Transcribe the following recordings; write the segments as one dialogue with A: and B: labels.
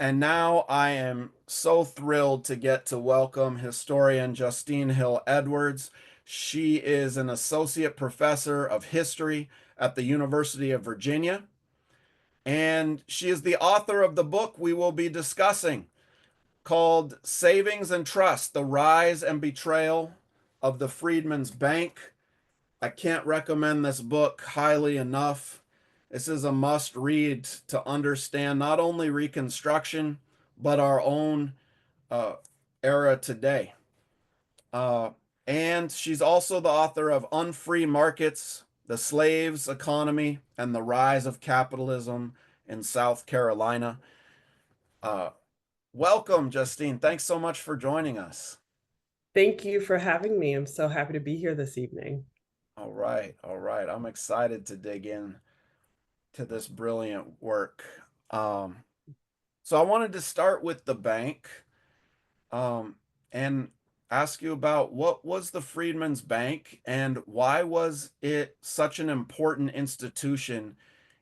A: And now I am so thrilled to get to welcome historian Justene Hill Edwards. She is an associate professor of history at the University of Virginia, and she is the author of the book we will be discussing called Savings and Trust: The Rise and Betrayal of the Freedmen's Bank. I can't recommend this book highly enough. This is a must read to understand not only Reconstruction, but our own uh, era today. Uh, and she's also the author of Unfree Markets, The Slaves Economy, and the Rise of Capitalism in South Carolina. Uh, Welcome, Justine. Thanks so much for joining us.
B: Thank you for having me. I'm so happy to be here this evening.
A: All right, all right. I'm excited to dig in to this brilliant work. Um, so I wanted to start with the bank, um, and ask you about what was the Freedmen's Bank and why was it such an important institution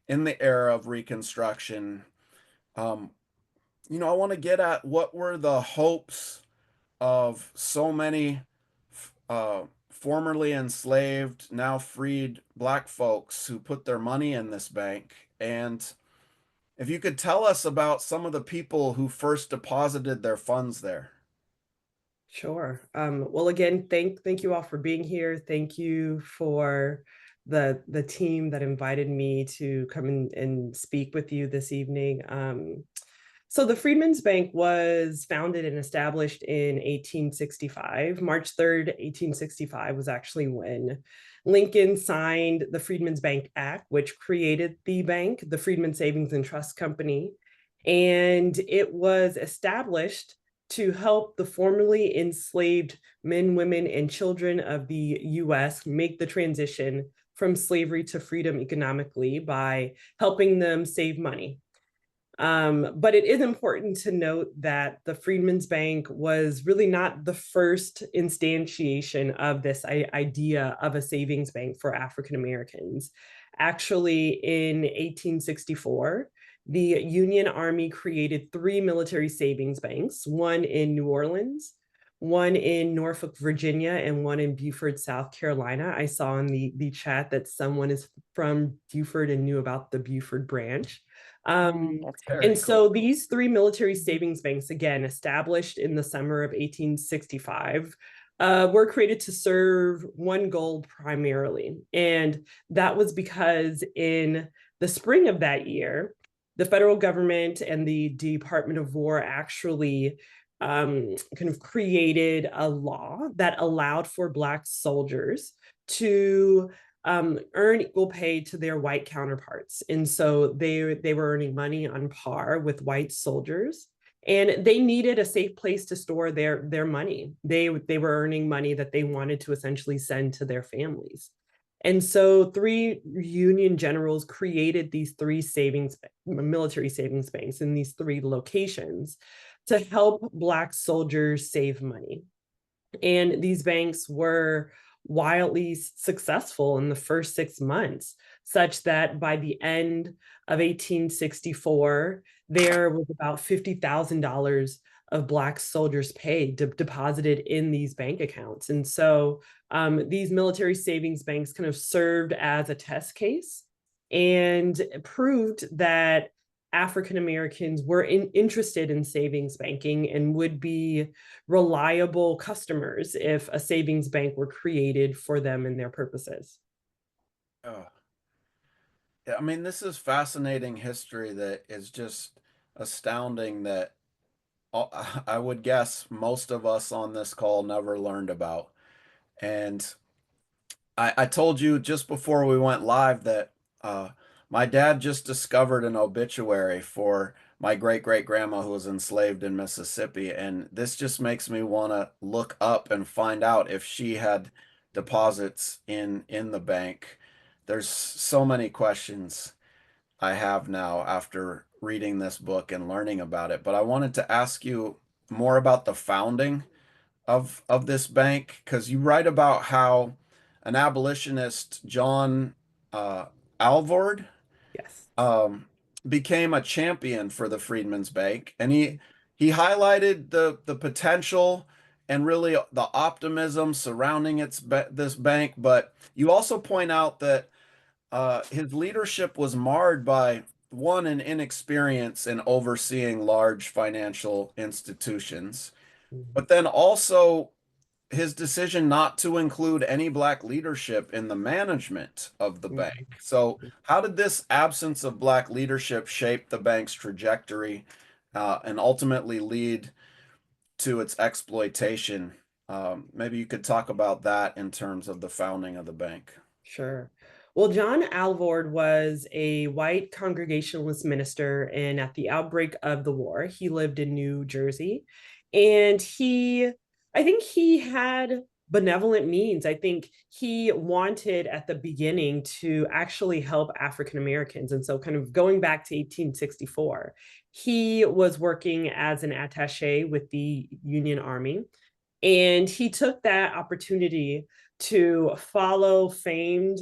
A: in the era of Reconstruction? Um, I want to get at what were the hopes of so many formerly enslaved, now freed Black folks who put their money in this bank. And if you could tell us about some of the people who first deposited their funds there.
B: Sure. Well, again, thank you all for being here. Thank you for the team that invited me to come and speak with you this evening. So the Freedmen's Bank was founded and established in 1865. March 3rd, 1865 was actually when Lincoln signed the Freedmen's Bank Act, which created the bank, the Freedmen Savings and Trust Company. And it was established to help the formerly enslaved men, women, and children of the US make the transition from slavery to freedom economically by helping them save money. But it is important to note that the Freedmen's Bank was really not the first instantiation of this idea of a savings bank for African Americans. Actually, in 1864, the Union Army created three military savings banks, one in New Orleans, one in Norfolk, Virginia, and one in Beaufort, South Carolina. I saw in the chat that someone is from Beaufort and knew about the Beaufort branch.
A: Oh,
B: Um,
A: that's
B: and
A: very
B: so
A: cool.
B: these three military savings banks, again, established in the summer of 1865, were created to serve one goal primarily. And that was because in the spring of that year, the federal government and the Department of War actually kind of created a law that allowed for Black soldiers to earn equal pay to their white counterparts. And so they were earning money on par with white soldiers. And they needed a safe place to store their money. They were earning money that they wanted to essentially send to their families. And so three Union generals created these three military savings banks in these three locations to help Black soldiers save money. And these banks were wildly successful in the first 6 months, such that by the end of 1864, there was about $50,000 of Black soldiers' pay deposited in these bank accounts. And so these military savings banks kind of served as a test case and proved that African Americans were interested in savings banking and would be reliable customers if a savings bank were created for them and their purposes.
A: Oh, yeah, I mean, this is fascinating history that is just astounding that I would guess most of us on this call never learned about. And I told you just before we went live that uh, my dad just discovered an obituary for my great great grandma who was enslaved in Mississippi. And this just makes me want to look up and find out if she had deposits in the bank. There's so many questions I have now after reading this book and learning about it. But I wanted to ask you more about the founding of this bank because you write about how an abolitionist, John uh, Alvord,
B: Yes.
A: um, became a champion for the Freedmen's Bank, and he highlighted the potential and really the optimism surrounding this bank. But you also point out that his leadership was marred by one, an inexperience in overseeing large financial institutions,
B: Mhm.
A: but then also his decision not to include any black leadership in the management of the bank.
B: Mhm.
A: So, how did this absence of black leadership shape the bank's trajectory and ultimately lead to its exploitation? Maybe you could talk about that in terms of the founding of the bank.
B: Sure. Well, John Alvord was a white Congregationalist minister, and at the outbreak of the war, he lived in New Jersey. And I think he had benevolent means. I think he wanted at the beginning to actually help African Americans. And so, kind of going back to 1864, he was working as an attache with the Union Army. And he took that opportunity to follow famed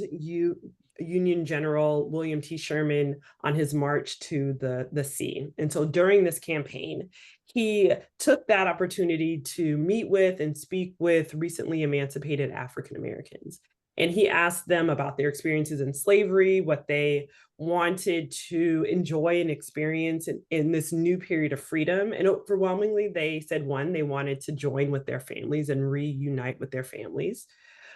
B: Union General William T. Sherman on his march to the sea. And so during this campaign, he took that opportunity to meet with and speak with recently emancipated African Americans. And he asked them about their experiences in slavery, what they wanted to enjoy and experience in this new period of freedom. And overwhelmingly, they said one, they wanted to join with their families and reunite with their families.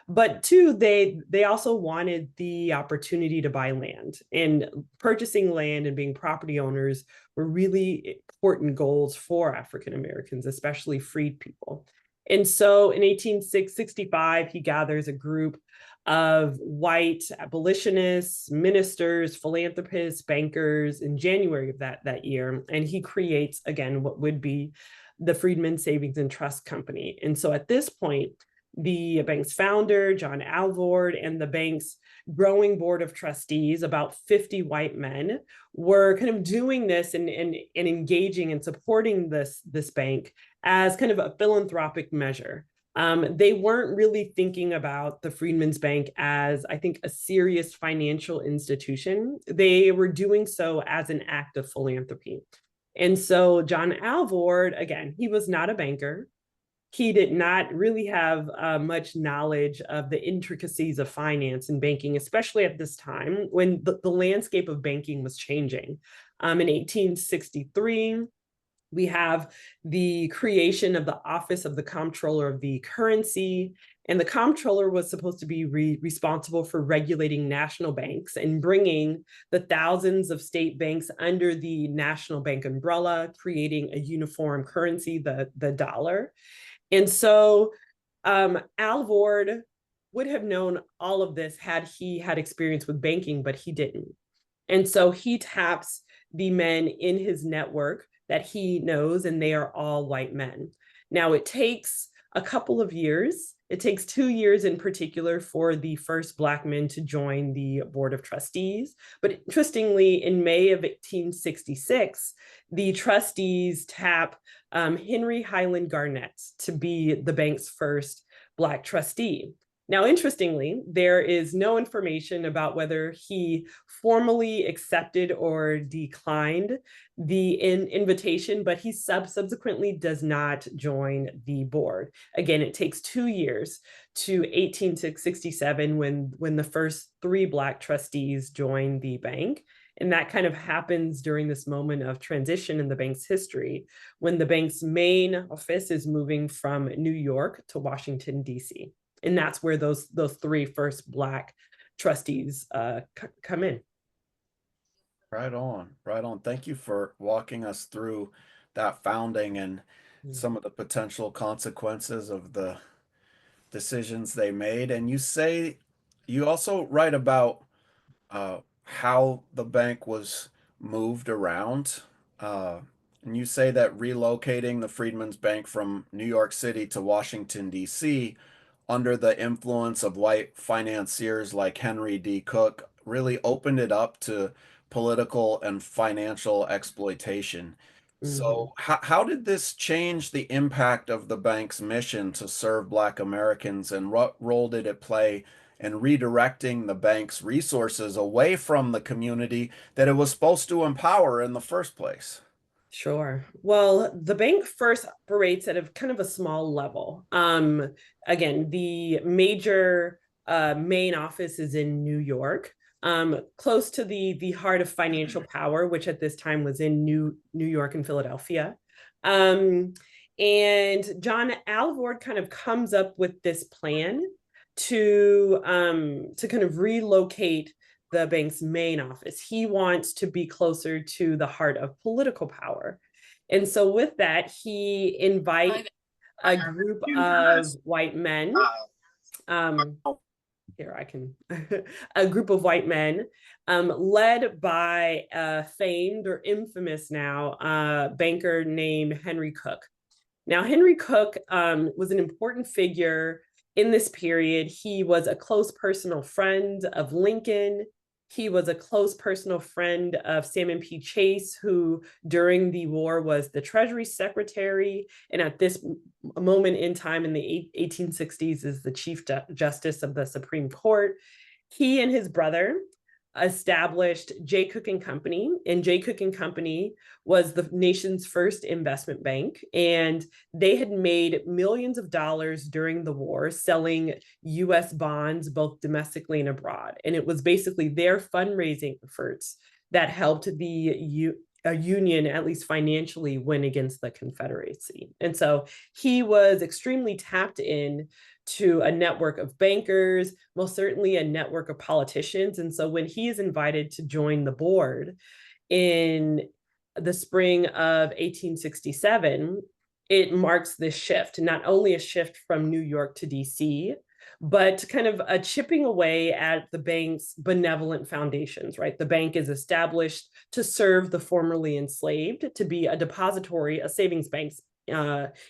B: But two, they also wanted the opportunity to buy land, and purchasing land and being property owners were really important goals for African Americans, especially freed people. And so in 1865, he gathers a group of white abolitionists, ministers, philanthropists, bankers in January of that year. And he creates, again, what would be the Freedman Savings and Trust Company. And so at this point, the bank's founder, John Alvord, and the bank's growing board of trustees, about 50 white men, were kind of doing this and engaging and supporting this bank as kind of a philanthropic measure. They weren't really thinking about the Freedmen's Bank as, I think, a serious financial institution. They were doing so as an act of philanthropy. And so John Alvord, again, he was not a banker. He did not really have much knowledge of the intricacies of finance and banking, especially at this time when the landscape of banking was changing. In 1863, we have the creation of the Office of the Comptroller of the Currency. And the comptroller was supposed to be responsible for regulating national banks and bringing the thousands of state banks under the national bank umbrella, creating a uniform currency, the dollar. And so Alvord would have known all of this had he had experience with banking, but he didn't. And so he taps the men in his network that he knows, and they are all white men. Now, it takes a couple of years. It takes 2 years in particular for the first Black men to join the Board of Trustees. But interestingly, in May of 1866, the trustees tap Henry Highland Garnett to be the bank's first Black trustee. Now, interestingly, there is no information about whether he formally accepted or declined the invitation, but he subsequently does not join the board. Again, it takes 2 years to 1867 when the first three Black trustees join the bank. And that kind of happens during this moment of transition in the bank's history when the bank's main office is moving from New York to Washington, D.C. And that's where those three first Black trustees come in.
A: Right on, right on. Thank you for walking us through that founding and some of the potential consequences of the decisions they made. And you also write about how the bank was moved around. Uh, and you say that relocating the Freedmen's Bank from New York City to Washington, D.C., under the influence of white financiers like Henry D. Cook, really opened it up to political and financial exploitation.
B: Mm-hmm.
A: So, how did this change the impact of the bank's mission to serve Black Americans, and what role did it play and redirecting the bank's resources away from the community that it was supposed to empower in the first place.
B: Sure. Well, the bank first operates at a kind of a small level. Again, the major main office is in New York, close to the heart of financial power, which at this time was in New York and Philadelphia. Um, and John Alvord kind of comes up with this plan to kind of relocate the bank's main office. He wants to be closer to the heart of political power. And so, with that, he invites a group of white men. Um, Here, I can. A group of white men led by a famed or infamous now banker named Henry Cook. Now, Henry Cook was an important figure in this period. He was a close personal friend of Lincoln. He was a close personal friend of Salmon P. Chase, who during the war was the Treasury Secretary, and at this moment in time in the 1860s is the Chief Justice of the Supreme Court. He and his brother established J. Cook and Company, and J. Cook and Company was the nation's first investment bank, and they had made millions of dollars during the war selling U.S. bonds both domestically and abroad. And it was basically their fundraising efforts that helped the Union, at least financially, win against the Confederacy. And so he was extremely tapped in to a network of bankers, most certainly a network of politicians. And so when he is invited to join the board in the spring of 1867, it marks this shift, not only a shift from New York to DC, but kind of a chipping away at the bank's benevolent foundations, right? The bank is established to serve the formerly enslaved, to be a depository, a savings bank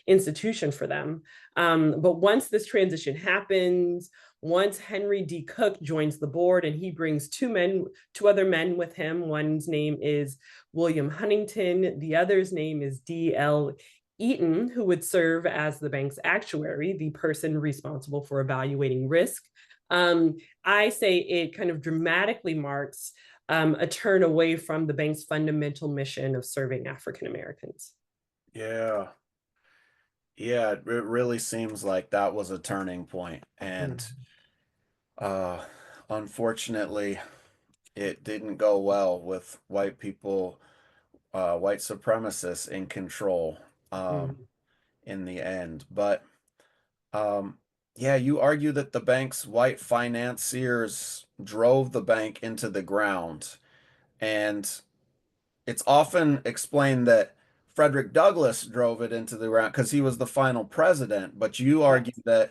B: institution for them. But once this transition happens, once Henry D. Cook joins the board, and he brings two other men with him. One's name is William Huntington. The other's name is D.L. Eaton, who would serve as the bank's actuary, the person responsible for evaluating risk. I say it kind of dramatically marks a turn away from the bank's fundamental mission of serving African Americans.
A: Yeah. Yeah, it really seems like that was a turning point. And
B: Mm-hmm.
A: uh unfortunately, it didn't go well with white people, white supremacists in control in the end. But um yeah, you argue that the bank's white financiers drove the bank into the ground. And it's often explained that Frederick Douglass drove it into the ground because he was the final president, but you argue
B: Yes.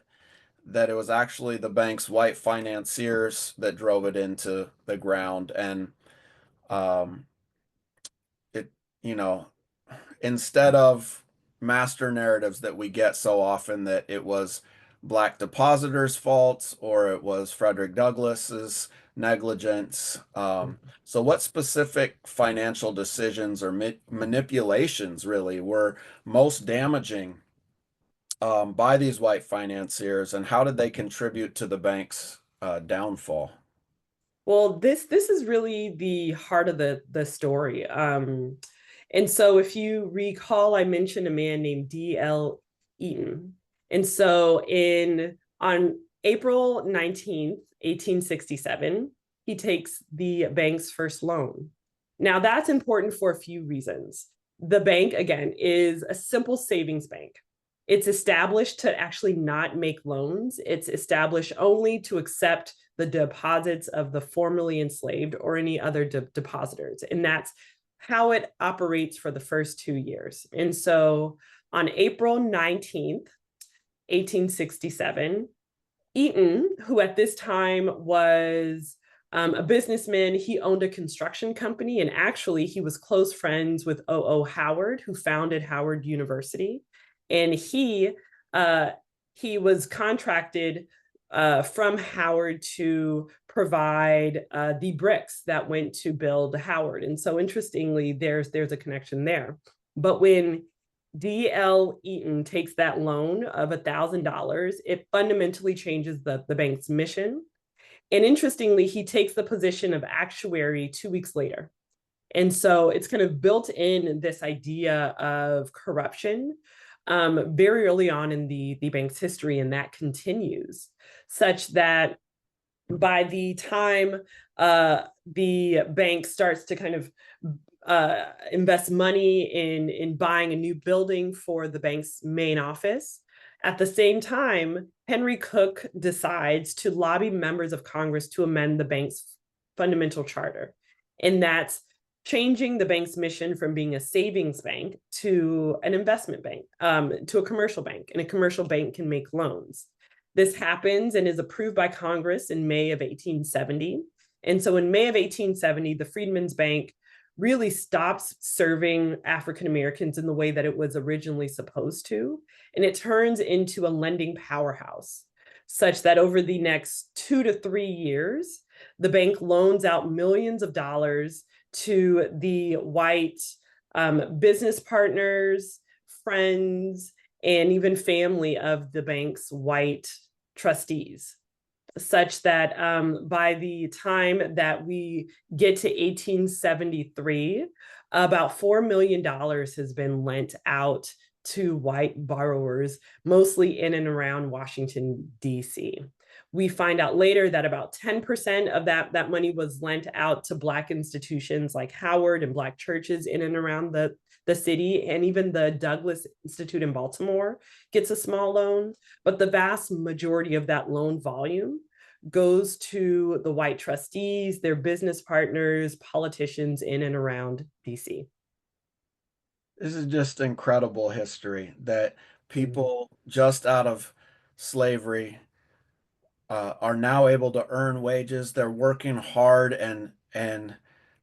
A: that it was actually the bank's white financiers that drove it into the ground. And um it, you know, instead of master narratives that we get so often that it was black depositors' faults or it was Frederick Douglass's negligence. So what specific financial decisions or manipulations really were most damaging by these white financiers, and how did they contribute to the bank's downfall?
B: Well, this is really the heart of the story. And so if you recall, I mentioned a man named D.L. Eaton. And so in on April 19th, 1867, he takes the bank's first loan. Now that's important for a few reasons. The bank, again, is a simple savings bank. It's established to actually not make loans. It's established only to accept the deposits of the formerly enslaved or any other depositors. And that's how it operates for the first 2 years. And so on April 19th, 1867, Eaton, who at this time was a businessman, he owned a construction company, and actually he was close friends with O.O. Howard, who founded Howard University. And he was contracted from Howard to provide the bricks that went to build Howard. And so interestingly, there's a connection there. But when D.L. Eaton takes that loan of $1,000, it fundamentally changes the bank's mission. And interestingly, he takes the position of actuary 2 weeks later. And so it's kind of built in this idea of corruption very early on in the bank's history, and that continues such that by the time the bank starts to kind of invest money in buying a new building for the bank's main office. At the same time, Henry Cook decides to lobby members of Congress to amend the bank's fundamental charter. And that's changing the bank's mission from being a savings bank to an investment bank, to a commercial bank. And a commercial bank can make loans. This happens and is approved by Congress in May of 1870. And so in May of 1870, the Freedmen's Bank really stops serving African Americans in the way that it was originally supposed to. And it turns into a lending powerhouse, such that over the next 2 to 3 years, the bank loans out millions of dollars to the white business partners, friends, and even family of the bank's white trustees, such that by the time that we get to 1873, about $4 million has been lent out to white borrowers, mostly in and around Washington, D.C. We find out later that about 10% of that money was lent out to Black institutions like Howard and Black churches in and around the city, and even the Douglas Institute in Baltimore gets a small loan. But the vast majority of that loan volume goes to the white trustees, their business partners, politicians in and around DC.
A: This is just incredible history that
B: Mm.
A: people just out of slavery are now able to earn wages. They're working hard, and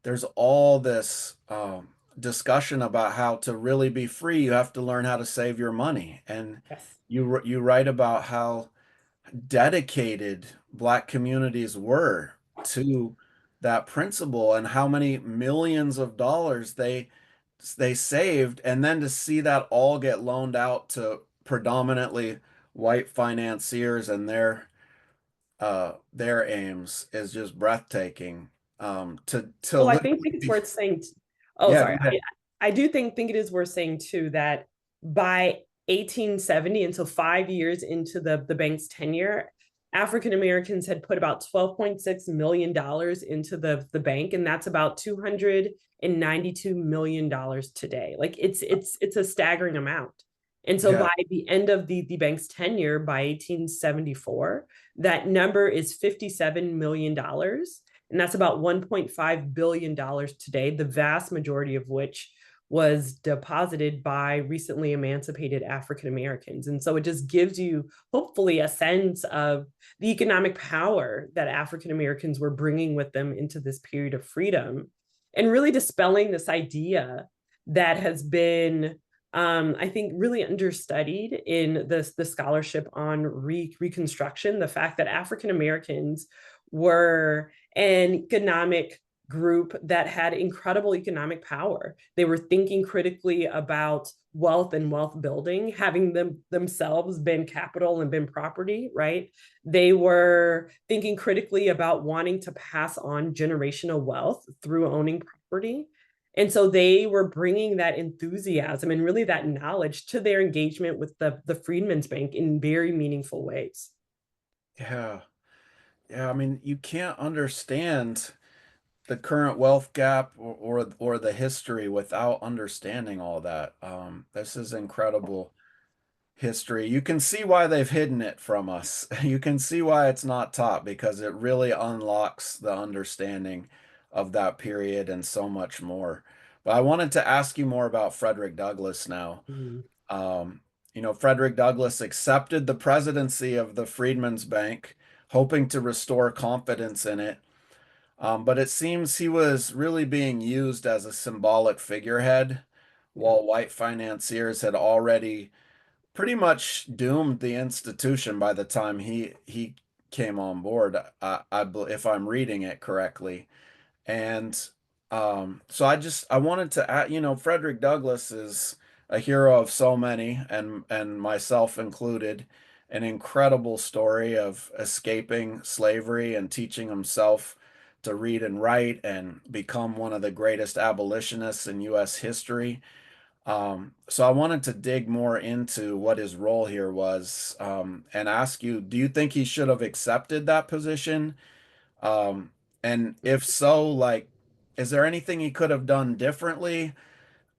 A: there's all this discussion about how to really be free. You have to learn how to save your money, and
B: Yes.
A: you write about how dedicated Black communities were to that principle and how many millions of dollars they saved, and then to see that all get loaned out to predominantly white financiers and their aims is just breathtaking. To
B: Well, I think it's
A: literally,
B: worth saying. Oh,
A: yeah,
B: sorry.
A: go ahead.
B: I do think it is worth saying too that by 1870, until 5 years into the bank's tenure, African Americans had put about $12.6 million into the bank, and that's about $292 million today. Like it's a staggering amount. And so
A: Yeah,
B: by the end of the bank's tenure, by 1874, that number is $57 million. And that's about $1.5 billion today, the vast majority of which was deposited by recently emancipated African Americans. And so it just gives you, hopefully, a sense of the economic power that African Americans were bringing with them into this period of freedom, and really dispelling this idea that has been, I think, really understudied in the scholarship on Reconstruction, the fact that African Americans were an economic group that had incredible economic power. They were thinking critically about wealth and wealth building, having themselves been capital and been property, right? They were thinking critically about wanting to pass on generational wealth through owning property. And so they were bringing that enthusiasm and really that knowledge to their engagement with the Freedmen's Bank in very meaningful ways.
A: yeah, yeah. I mean, you can't understand the current wealth gap or the history without understanding all that. This is incredible history. You can see why they've hidden it from us. You can see why it's not taught because it really unlocks the understanding of that period and so much more. But I wanted to ask you more about Frederick Douglass now.
B: Mm.
A: Um, Frederick Douglass accepted the presidency of the Freedmen's Bank, hoping to restore confidence in it. But it seems he was really being used as a symbolic figurehead,
B: Yeah.
A: while white financiers had already pretty much doomed the institution by the time he came on board. If I'm reading it correctly, and so I wanted to add, Frederick Douglass is a hero of so many, and myself included, an incredible story of escaping slavery and teaching himself to read and write and become one of the greatest abolitionists in U.S. history. So I wanted to dig more into what his role here was, and ask you, do you think he should have accepted that position? Um, and if so, like, is there anything he could have done differently,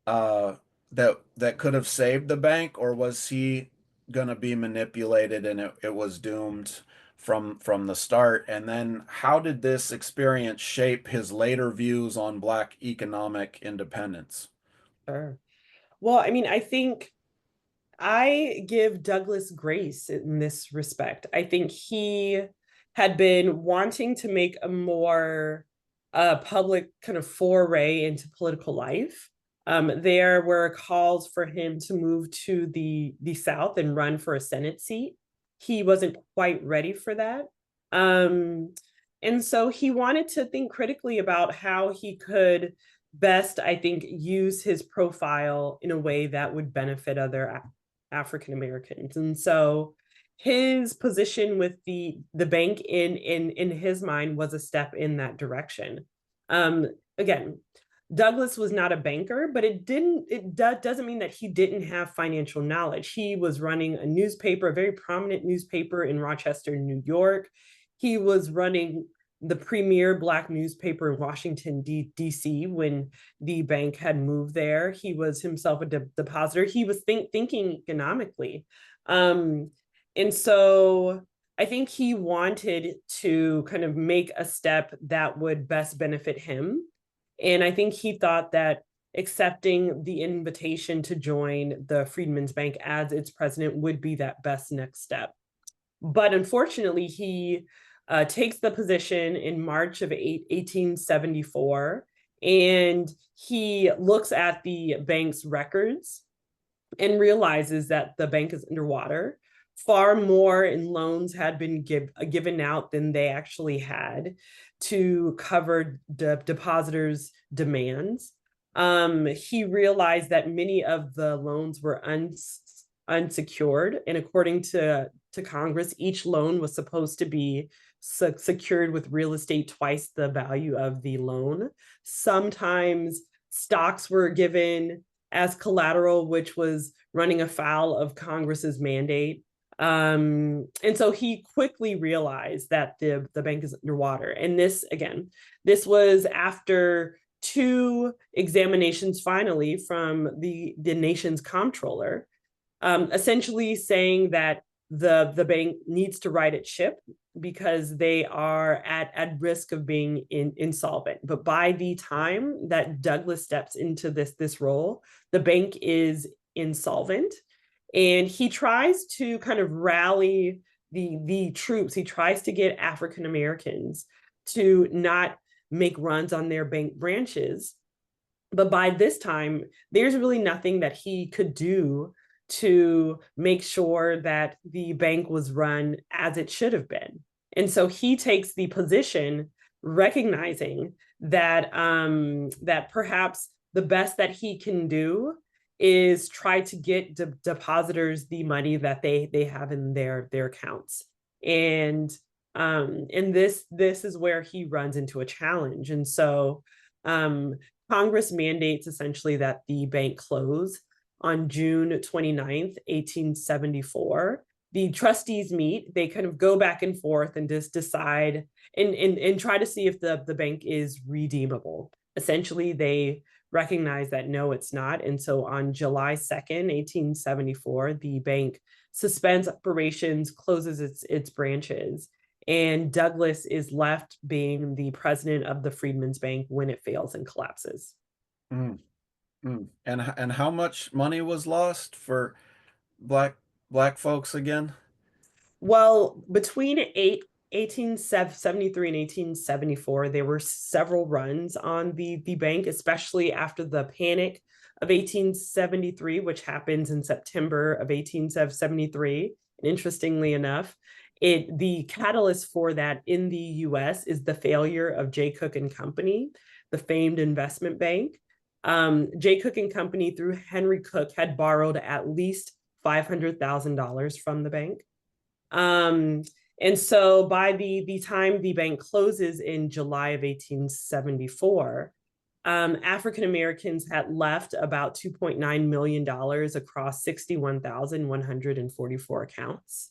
A: uh, that could have saved the bank, or was he gonna be manipulated and it was doomed from the start? And then how did this experience shape his later views on Black economic independence?
B: Sure. Well, I mean, I think I give Douglas grace in this respect. I think he had been wanting to make a more public kind of foray into political life. There were calls for him to move to the South and run for a Senate seat. He wasn't quite ready for that. Um, and so he wanted to think critically about how he could best, I think, use his profile in a way that would benefit other African Americans. And so his position with the bank in his mind was a step in that direction. Again, Douglas was not a banker, but doesn't mean that he didn't have financial knowledge. He was running a newspaper, a very prominent newspaper in Rochester, New York. He was running the premier Black newspaper in Washington, D.C. when the bank had moved there. He was himself a depositor. He was thinking economically. And so I think he wanted to kind of make a step that would best benefit him. And I think he thought that accepting the invitation to join the Freedmen's Bank as its president would be that best next step. But unfortunately, he takes the position in March of 1874, and he looks at the bank's records and realizes that the bank is underwater. Far more in loans had been given out than they actually had to cover depositors' demands. He realized that many of the loans were unsecured, and according to Congress, each loan was supposed to be secured with real estate twice the value of the loan. Sometimes stocks were given as collateral, which was running afoul of Congress's mandate. And so he quickly realized that the bank is underwater. And this was after two examinations finally from the nation's comptroller, essentially saying that the bank needs to right its ship because they are at risk of being insolvent. But by the time that Douglas steps into this role, the bank is insolvent. And he tries to kind of rally the troops. He tries to get African Americans to not make runs on their bank branches. But by this time, there's really nothing that he could do to make sure that the bank was run as it should have been. And so he takes the position recognizing that that perhaps the best that he can do is try to get depositors the money that they have in their accounts. And this is where he runs into a challenge. And so Congress mandates essentially that the bank close on June 29th, 1874. The trustees meet, they kind of go back and forth and just decide and try to see if the bank is redeemable. Essentially, they recognize that no, it's not. And so on July 2nd, 1874, the bank suspends operations, closes its branches, and Douglas is left being the president of the Freedmen's Bank when it fails and collapses.
A: Mm, and how much money was lost for black black folks again?
B: Well, between 1873 and 1874, there were several runs on the bank, especially after the Panic of 1873, which happens in September of 1873. And interestingly enough, the catalyst for that in the US is the failure of Jay Cooke and Company, the famed investment bank. Jay Cooke and Company, through Henry Cooke, had borrowed at least $500,000 from the bank. Um, and so by the time the bank closes in July of 1874, African Americans had left about $2.9 million across 61,144 accounts.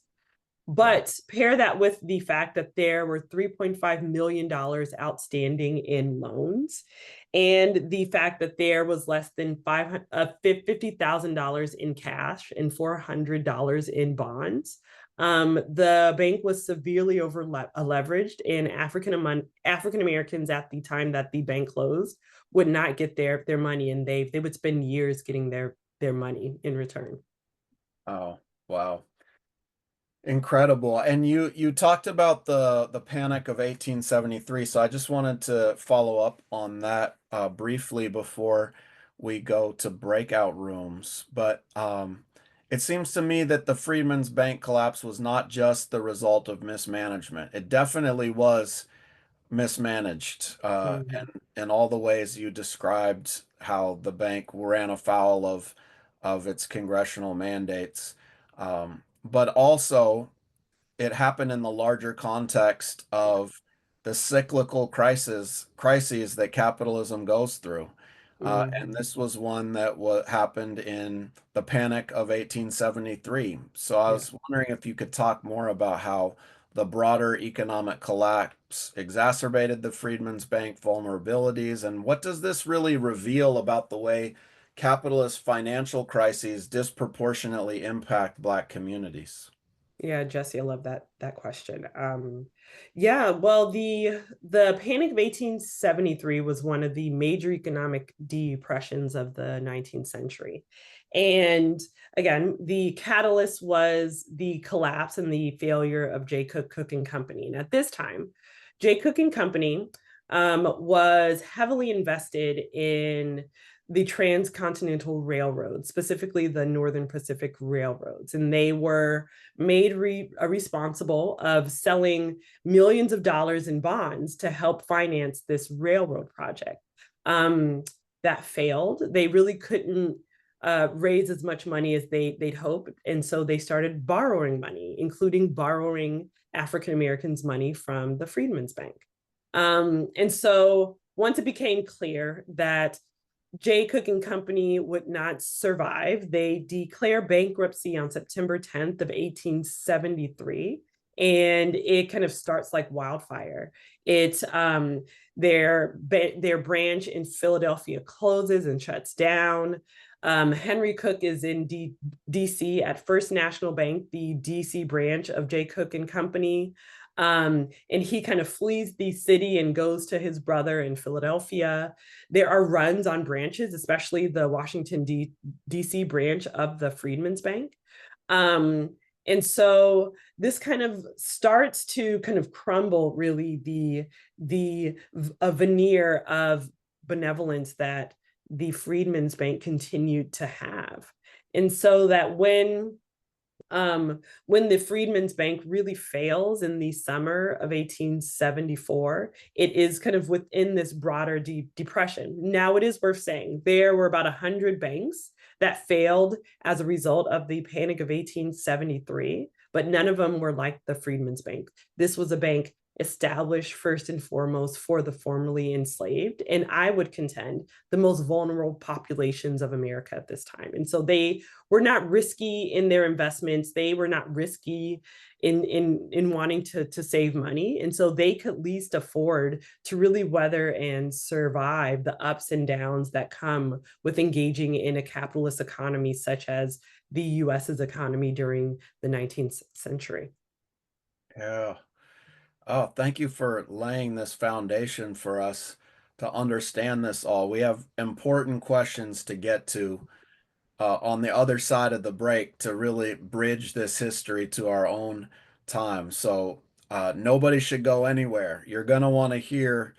A: Wow.
B: But pair that with the fact that there were $3.5 million outstanding in loans, and the fact that there was less than $50,000 in cash and $400 in bonds. The bank was severely over leveraged, and African Americans at the time that the bank closed would not get their money, and they would spend years getting their money in return.
A: Oh, wow. Incredible. And you talked about the Panic of 1873, so I just wanted to follow up on that briefly before we go to breakout rooms. But it seems to me that the Freedmen's Bank collapse was not just the result of mismanagement. It definitely was mismanaged,
B: Mhm.
A: and in all the ways you described how the bank ran afoul of its congressional mandates. But also it happened in the larger context
B: Yeah.
A: of the cyclical crises that capitalism goes through. And
B: Mhm.
A: this was one that happened in the Panic of 1873. So I
B: Yeah.
A: was wondering if you could talk more about how the broader economic collapse exacerbated the Freedmen's Bank vulnerabilities, and what does this really reveal about the way capitalist financial crises disproportionately impact Black communities?
B: Yeah, Jesse, I love that question. Yeah, well, the Panic of 1873 was one of the major economic depressions of the 19th century. And again, the catalyst was the collapse and the failure of J. Cook and Company. And at this time, J. Cook and Company was heavily invested in the transcontinental railroads, specifically the Northern Pacific railroads, and they were made responsible of selling millions of dollars in bonds to help finance this railroad project. Um, that failed. They really couldn't raise as much money as they'd hoped, and so they started borrowing money, including borrowing African Americans money from the Freedmen's Bank. And so once it became clear that J. Cook and Company would not survive, they declare bankruptcy on September 10th of 1873, and it kind of starts like wildfire. It their branch in Philadelphia closes and shuts down. Henry Cook is in DC at First National Bank, the DC branch of J. Cook and Company. And he kind of flees the city and goes to his brother in Philadelphia. There are runs on branches, especially the Washington, D.C. branch of the Freedmen's Bank. And so this kind of starts to kind of crumble really the veneer of benevolence that the Freedmen's Bank continued to have. And so that when the Freedmen's Bank really fails in the summer of 1874, it is kind of within this broader depression. Now, it is worth saying there were about 100 banks that failed as a result of the Panic of 1873, but none of them were like the Freedmen's Bank. This was a bank established first and foremost for the formerly enslaved, and I would contend the most vulnerable populations of America at this time. And so they were not risky in their investments. They were not risky in wanting to save money. And so they could at least afford to really weather and survive the ups and downs that come with engaging in a capitalist economy such as the US's economy during the 19th century.
A: Yeah. Oh, thank you for laying this foundation for us to understand this all. We have important questions to get to on the other side of the break to really bridge this history to our own time. So nobody should go anywhere. You're going to want to hear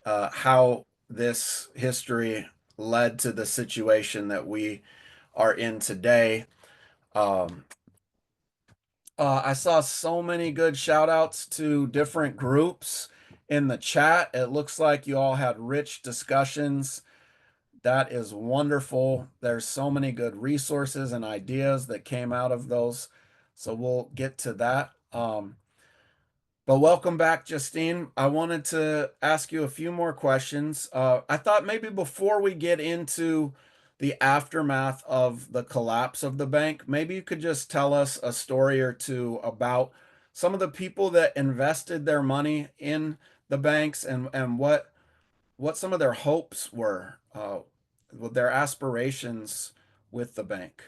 A: how this history led to the situation that we are in today. Um, I saw so many good shout outs to different groups in the chat. It looks like you all had rich discussions. That is wonderful. There's so many good resources and ideas that came out of those So we'll get to that. But welcome back, Justine. I wanted to ask you a few more questions. I thought maybe before we get into the aftermath of the collapse of the bank, maybe you could just tell us a story or two about some of the people that invested their money in the banks and what some of their hopes were, with their aspirations with the bank.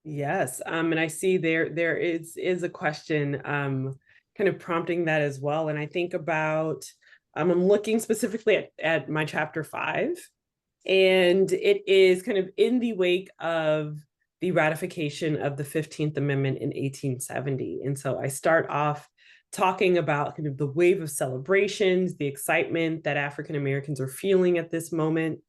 B: Yes, and I see there is a question kind of prompting that as well. And I think about I'm looking specifically at my chapter 5, and it is kind of in the wake of the ratification of the 15th Amendment in 1870. And so I start off talking about kind of the wave of celebrations, the excitement that African Americans are feeling at this moment,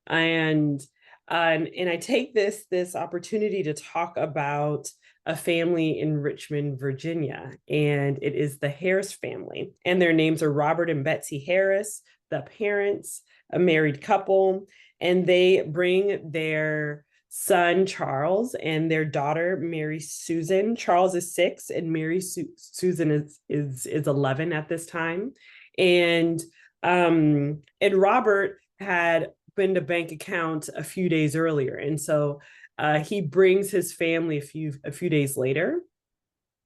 B: and and I take this opportunity to talk about a family in Richmond, Virginia, and it is the Harris family, and their names are Robert and Betsy Harris, the parents, a married couple, and they bring their son Charles and their daughter Mary Susan. Charles is 6 and Mary Susan is 11 at this time, and Robert had opened a bank account a few days earlier, and so he brings his family a few days later,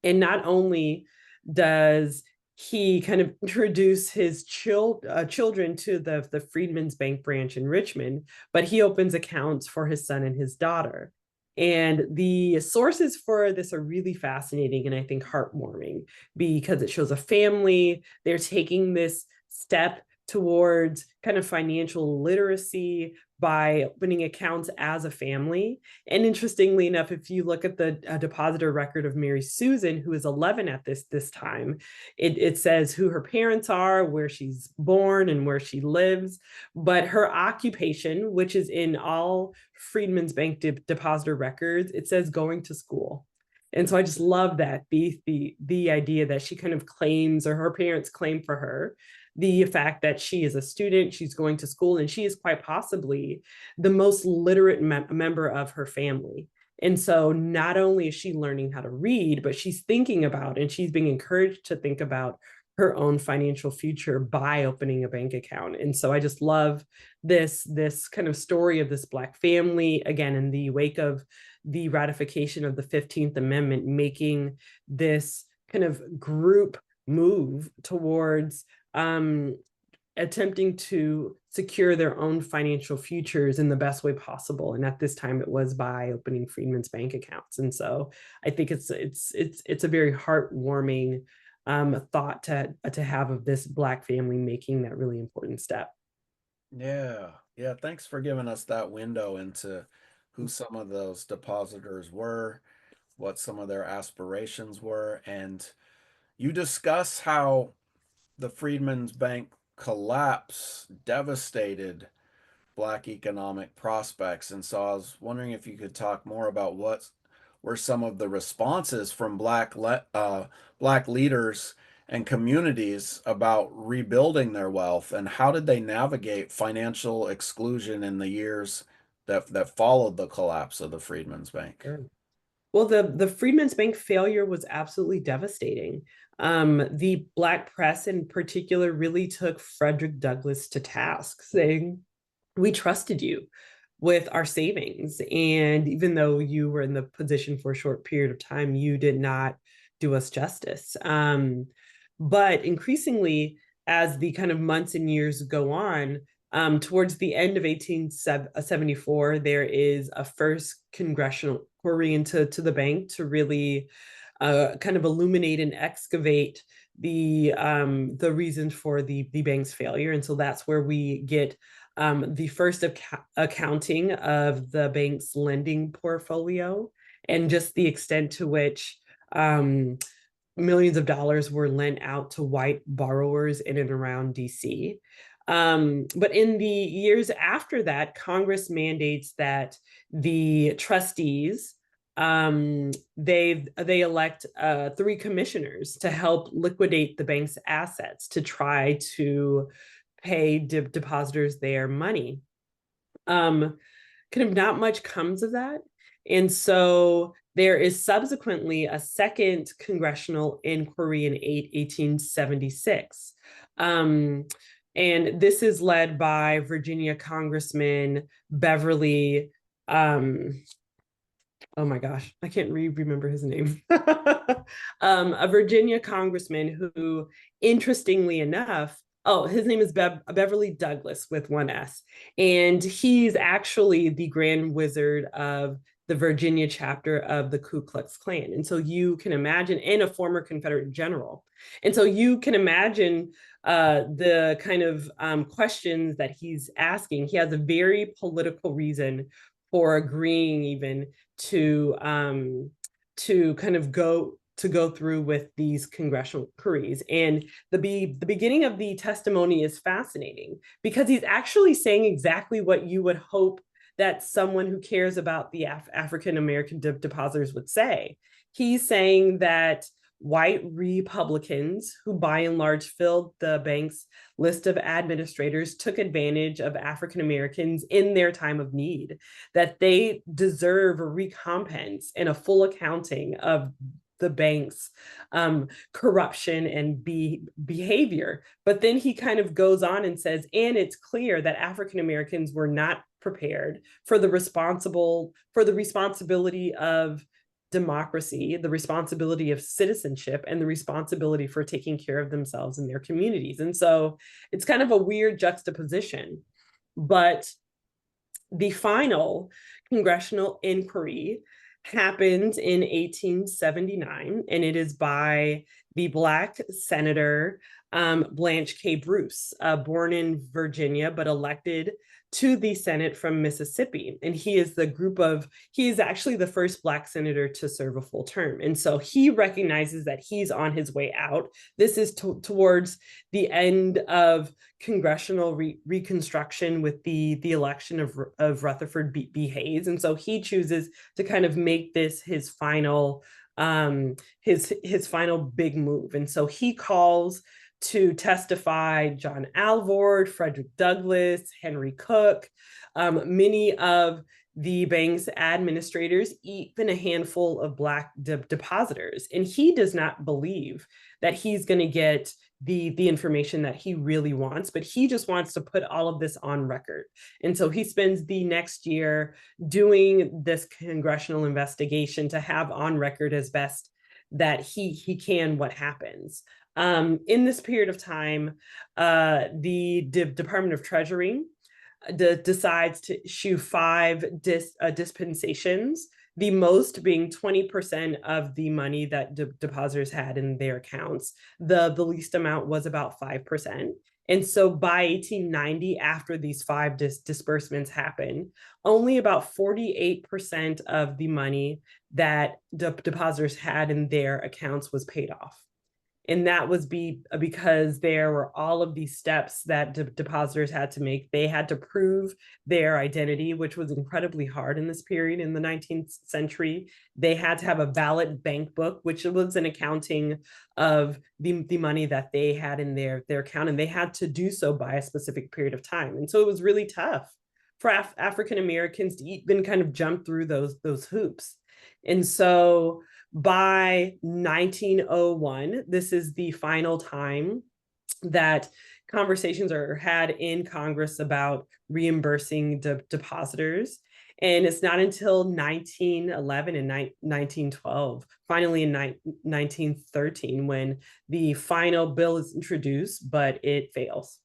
B: and not only does he kind of introduce his children to the Freedman's Bank branch in Richmond, but he opens accounts for his son and his daughter. And the sources for this are really fascinating and I think heartwarming, because it shows a family. They're taking this step towards kind of financial literacy by opening accounts as a family. And interestingly enough, if you look at the depositor record of Mary Susan, who is 11 at this time, it says who her parents are, where she's born, and where she lives. But her occupation, which is in all Freedman's Bank depositor records, it says going to school. And so I just love that the idea that she kind of claims, or her parents claim for her, the fact that she is a student, she's going to school, and she is quite possibly the most literate member of her family. And so not only is she learning how to read, but she's thinking about, and she's being encouraged to think about her own financial future by opening a bank account. And so I just love this kind of story of this Black family, again, in the wake of the ratification of the 15th Amendment, making this kind of group move towards attempting to secure their own financial futures in the best way possible. And at this time, it was by opening Freedman's Bank accounts. And so I think it's a very heartwarming thought to have of this Black family making that really important step.
A: Yeah. Yeah. Thanks for giving us that window into who some of those depositors were, what some of their aspirations were. And you discuss how the Freedmen's Bank collapse devastated Black economic prospects. And so I was wondering if you could talk more about what were some of the responses from Black leaders and communities about rebuilding their wealth, and how did they navigate financial exclusion in the years that followed the collapse of the Freedmen's Bank.
B: Sure. Well, the Freedmen's Bank failure was absolutely devastating. The Black press in particular really took Frederick Douglass to task, saying, "We trusted you with our savings. And even though you were in the position for a short period of time, you did not do us justice." But increasingly, as the kind of months and years go on, towards the end of 1874, there is a first congressional inquiry into the bank to really kind of illuminate and excavate the reasons for the bank's failure. And so that's where we get the first accounting of the bank's lending portfolio, and just the extent to which millions of dollars were lent out to white borrowers in and around DC. But in the years after that, Congress mandates that the trustees they elect 3 commissioners to help liquidate the bank's assets to try to pay depositors their money. Kind of not much comes of that. And so there is subsequently a second congressional inquiry in 1876. And this is led by Virginia Congressman Beverly. Oh my gosh, I can't remember his name. A Virginia congressman who, interestingly enough, oh, his name is Beverly Douglas with one S. And he's actually the Grand Wizard of the Virginia chapter of the Ku Klux Klan. And so you can imagine, and a former Confederate general. And so you can imagine the kind of questions that he's asking. He has a very political reason for agreeing even to kind of go through with these congressional inquiries. And the beginning of the testimony is fascinating because he's actually saying exactly what you would hope that someone who cares about the African American depositors would say. He's saying that white Republicans, who by and large filled the bank's list of administrators, took advantage of African Americans in their time of need, that they deserve a recompense and a full accounting of the bank's corruption and behavior. But then he kind of goes on and says, and it's clear that African Americans were not prepared for the responsibility of democracy, the responsibility of citizenship, and the responsibility for taking care of themselves and their communities. And so it's kind of a weird juxtaposition. But the final congressional inquiry happened in 1879, and it is by the Black Senator Blanche K. Bruce, born in Virginia, but elected to the Senate from Mississippi. And he is actually the first Black senator to serve a full term. And so he recognizes that he's on his way out. This is towards the end of congressional Reconstruction with the election of Rutherford B. Hayes. And so he chooses to kind of make this his final final big move. And so he calls to testify John Alvord, Frederick Douglass, Henry Cook, many of the bank's administrators, even a handful of Black depositors. And he does not believe that he's going to get the information that he really wants, but he just wants to put all of this on record. And so he spends the next year doing this congressional investigation to have on record as best that he can what happens. In this period of time, the Department of Treasury decides to issue 5 dispensations, the most being 20% of the money that depositors had in their accounts. The least amount was about 5%. And so by 1890, after these 5 disbursements happen, only about 48% of the money that depositors had in their accounts was paid off. And that was because there were all of these steps that depositors had to make. They had to prove their identity, which was incredibly hard in this period in the 19th century. They had to have a valid bank book, which was an accounting of the money that they had in their account. And they had to do so by a specific period of time. And so it was really tough for African Americans to even kind of jump through those hoops. And so by 1901, this is the final time that conversations are had in Congress about reimbursing depositors. And it's not until 1911 and 1912, finally in 1913, when the final bill is introduced, but it fails.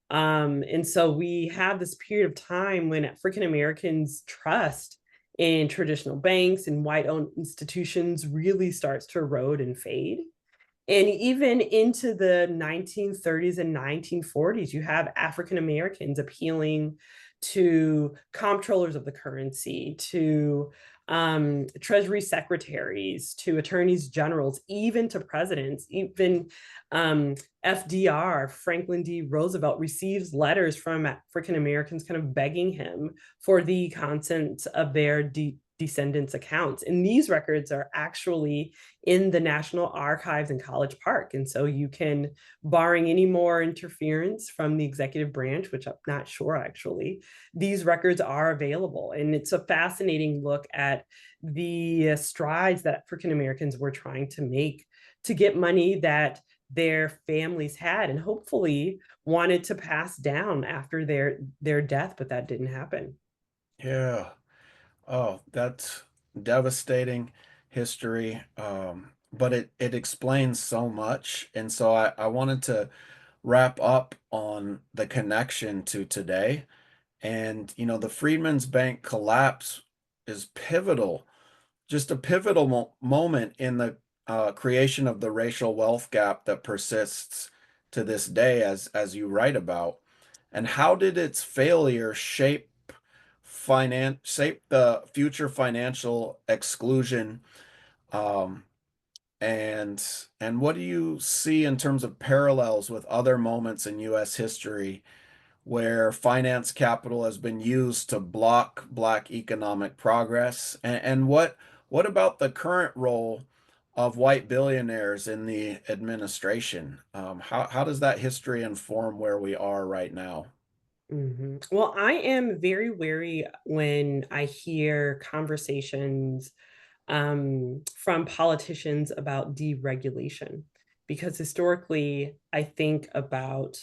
B: And so we have this period of time when African Americans' trust in traditional banks and white-owned institutions really starts to erode and fade. And even into the 1930s and 1940s, you have African Americans appealing to comptrollers of the currency, to treasury secretaries, to attorneys generals, even to presidents. Even FDR, Franklin D. Roosevelt, receives letters from African Americans kind of begging him for the consent of their descendants' accounts. And these records are actually in the National Archives in College Park. And so you can, barring any more interference from the executive branch, which I'm not sure actually, these records are available. And it's a fascinating look at the strides that African Americans were trying to make to get money that their families had and hopefully wanted to pass down after their death, but that didn't happen.
A: Yeah. Oh, that's devastating history. But it explains so much. And so I wanted to wrap up on the connection to today. And, the Freedmen's Bank collapse is pivotal, just a pivotal moment in the creation of the racial wealth gap that persists to this day, as you write about. And how did its failure shape the future financial exclusion? Um, and and what do you see in terms of parallels with other moments in U.S. history where finance capital has been used to block Black economic progress? And what about the current role of white billionaires in the administration? How does that history inform where we are right now?
B: Well, I am very wary when I hear conversations from politicians about deregulation, because historically, I think about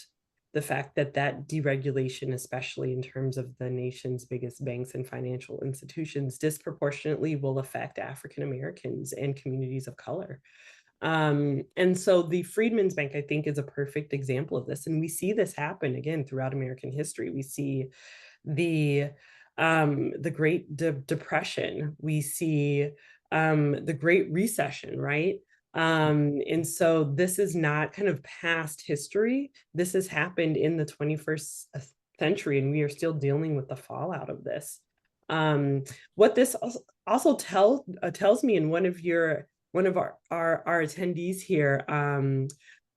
B: the fact that deregulation, especially in terms of the nation's biggest banks and financial institutions, disproportionately will affect African Americans and communities of color. And so the Freedmen's Bank, I think, is a perfect example of this. And we see this happen again throughout American history. We see the the Great Depression. We see the Great Recession, right? And so this is not kind of past history. This has happened in the 21st century, and we are still dealing with the fallout of this. Um, what this also tells me, in one of our attendees here,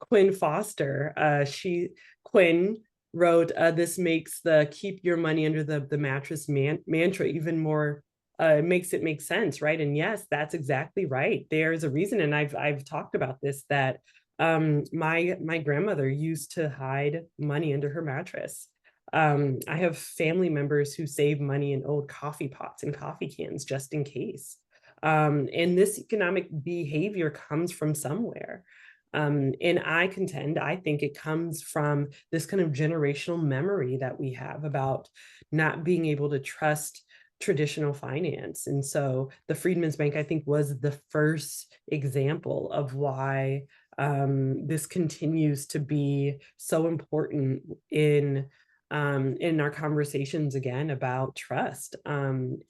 B: Quinn Foster, Quinn wrote, this makes the keep your money under the mattress mantra even more, makes it make sense, right? And yes, that's exactly right. There's a reason, and I've talked about this, that my grandmother used to hide money under her mattress. I have family members who save money in old coffee pots and coffee cans just in case. And this economic behavior comes from somewhere. And I think it comes from this kind of generational memory that we have about not being able to trust traditional finance. And so the Freedmen's Bank, I think, was the first example of why this continues to be so important in our conversations again about trust. Even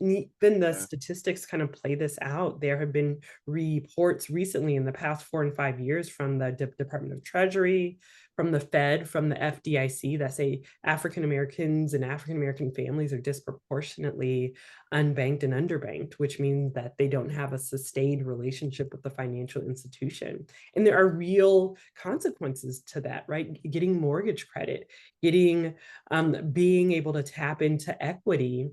B: the
A: Yeah.
B: statistics kind of play this out. There have been reports recently in the past 4 and 5 years from the Department of Treasury, from the Fed, from the FDIC, that say African Americans and African American families are disproportionately unbanked and underbanked, which means that they don't have a sustained relationship with the financial institution. And there are real consequences to that, right? Getting mortgage credit, being able to tap into equity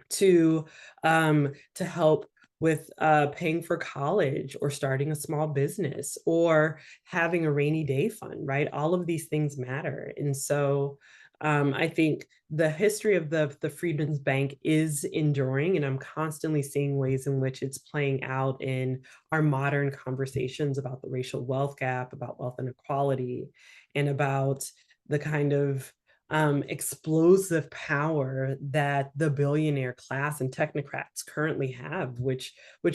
B: to to help with paying for college or starting a small business or having a rainy day fund, right? All of these things matter. And so I think the history of the Freedmen's Bank is enduring, and I'm constantly seeing ways in which it's playing out in our modern conversations about the racial wealth gap, about wealth inequality, and about the kind of explosive power that the billionaire class and technocrats currently have, which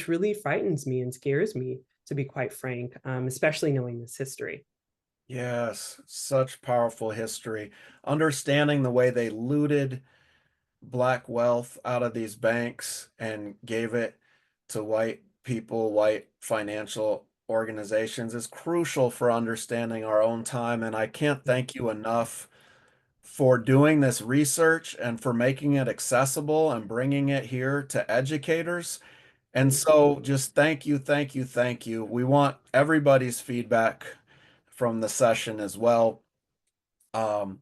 B: really frightens me and scares me, to be quite frank, especially knowing this history.
A: Yes, such powerful history. Understanding the way they looted Black wealth out of these banks and gave it to white people, white financial organizations is crucial for understanding our own time. And I can't thank you enough for doing this research and for making it accessible and bringing it here to educators. And
B: Thank you.
A: so just thank you, thank you, thank you. We want everybody's feedback from the session as well. Um,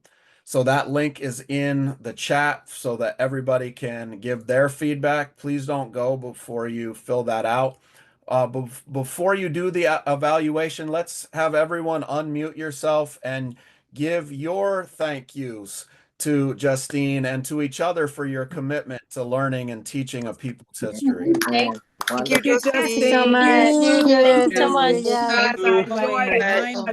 A: So that link is in the chat so that everybody can give their feedback. Please don't go before you fill that out. Before you do the evaluation, let's have everyone unmute yourself and give your thank yous to Justine and to each other for your commitment to learning and teaching of people's history.
C: Thank you, Justine.
D: Thank you so much.
E: Thank you so much.
C: Enjoyed
F: Thank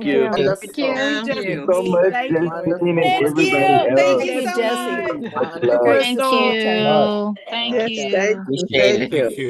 F: you.
D: Thank you.
F: Thank you so much, Justine and everybody else.
C: Thank you, Jesse.
F: Much love.
D: Thank you. Thank
E: Yes, thank
D: you.
E: you.
G: Appreciate it.
E: Thank you.